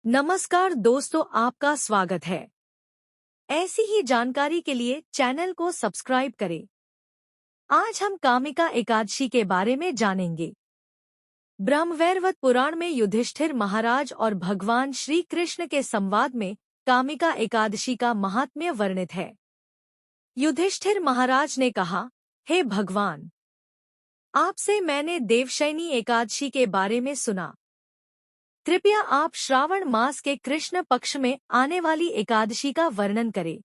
नमस्कार दोस्तों, आपका स्वागत है। ऐसी ही जानकारी के लिए चैनल को सब्सक्राइब करें। आज हम कामिका एकादशी के बारे में जानेंगे। ब्रह्मवैवर्त पुराण में युधिष्ठिर महाराज और भगवान श्री कृष्ण के संवाद में कामिका एकादशी का महात्म्य वर्णित है। युधिष्ठिर महाराज ने कहा, हे भगवान, आपसे मैंने देवशयनी एकादशी के बारे में सुना। कृपया आप श्रावण मास के कृष्ण पक्ष में आने वाली एकादशी का वर्णन करें।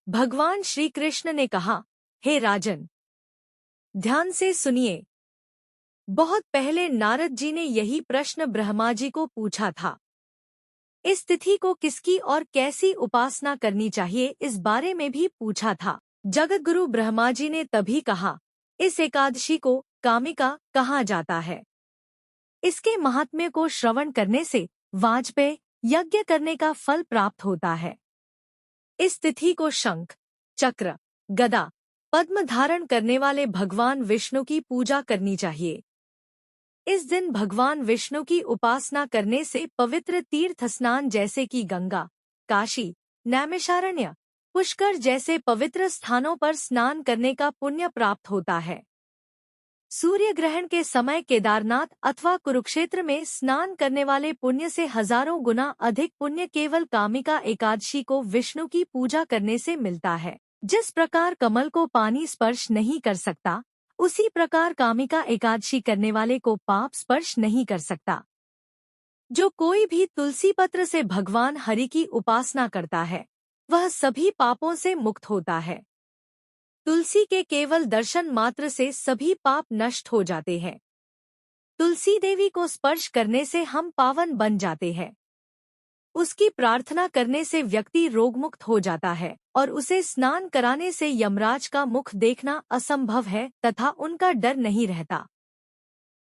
भगवान श्री कृष्ण ने कहा, हे राजन, ध्यान से सुनिए। बहुत पहले नारद जी ने यही प्रश्न ब्रह्मा जी को पूछा था। इस तिथि को किसकी और कैसी उपासना करनी चाहिए, इस बारे में भी पूछा था। जगतगुरु ब्रह्मा जी ने तभी कहा, इस एकादशी को कामिका कहा जाता है। इसके महात्म्य को श्रवण करने से वाजपेय यज्ञ करने का फल प्राप्त होता है। इस तिथि को शंख, चक्र, गदा, पद्म धारण करने वाले भगवान विष्णु की पूजा करनी चाहिए। इस दिन भगवान विष्णु की उपासना करने से पवित्र तीर्थ स्नान जैसे कि गंगा, काशी, नैमिषारण्य, पुष्कर जैसे पवित्र स्थानों पर स्नान करने का पुण्य प्राप्त होता है। सूर्य ग्रहण के समय केदारनाथ अथवा कुरुक्षेत्र में स्नान करने वाले पुण्य से हजारों गुना अधिक पुण्य केवल कामिका एकादशी को विष्णु की पूजा करने से मिलता है। जिस प्रकार कमल को पानी स्पर्श नहीं कर सकता, उसी प्रकार कामिका एकादशी करने वाले को पाप स्पर्श नहीं कर सकता। जो कोई भी तुलसी पत्र से भगवान हरि की उपासना करता है, वह सभी पापों से मुक्त होता है। तुलसी के केवल दर्शन मात्र से सभी पाप नष्ट हो जाते हैं। तुलसी देवी को स्पर्श करने से हम पावन बन जाते हैं। उसकी प्रार्थना करने से व्यक्ति रोगमुक्त हो जाता है और उसे स्नान कराने से यमराज का मुख देखना असंभव है तथा उनका डर नहीं रहता।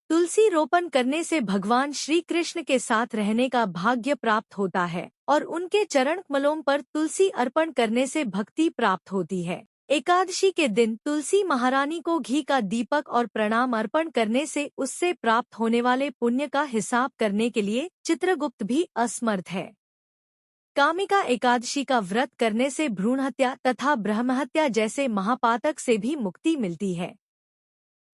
तुलसी रोपण करने से भगवान श्री कृष्ण के साथ रहने का भाग्य प्राप्त होता है और उनके चरण कमलों पर तुलसी अर्पण करने से भक्ति प्राप्त होती है। एकादशी के दिन तुलसी महारानी को घी का दीपक और प्रणाम अर्पण करने से उससे प्राप्त होने वाले पुण्य का हिसाब करने के लिए चित्रगुप्त भी असमर्थ है। कामिका एकादशी का व्रत करने से भ्रूणहत्या तथा ब्रह्महत्या जैसे महापातक से भी मुक्ति मिलती है।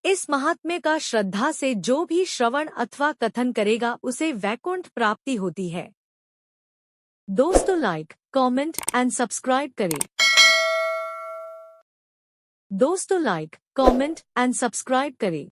इस महात्म्य का श्रद्धा से जो भी श्रवण अथवा कथन करेगा उसे वैकुंठ प्राप्ति होती है। दोस्तों, लाइक, कमेंट एंड सब्सक्राइब करें। दोस्तों, लाइक, कमेंट एंड सब्सक्राइब करें।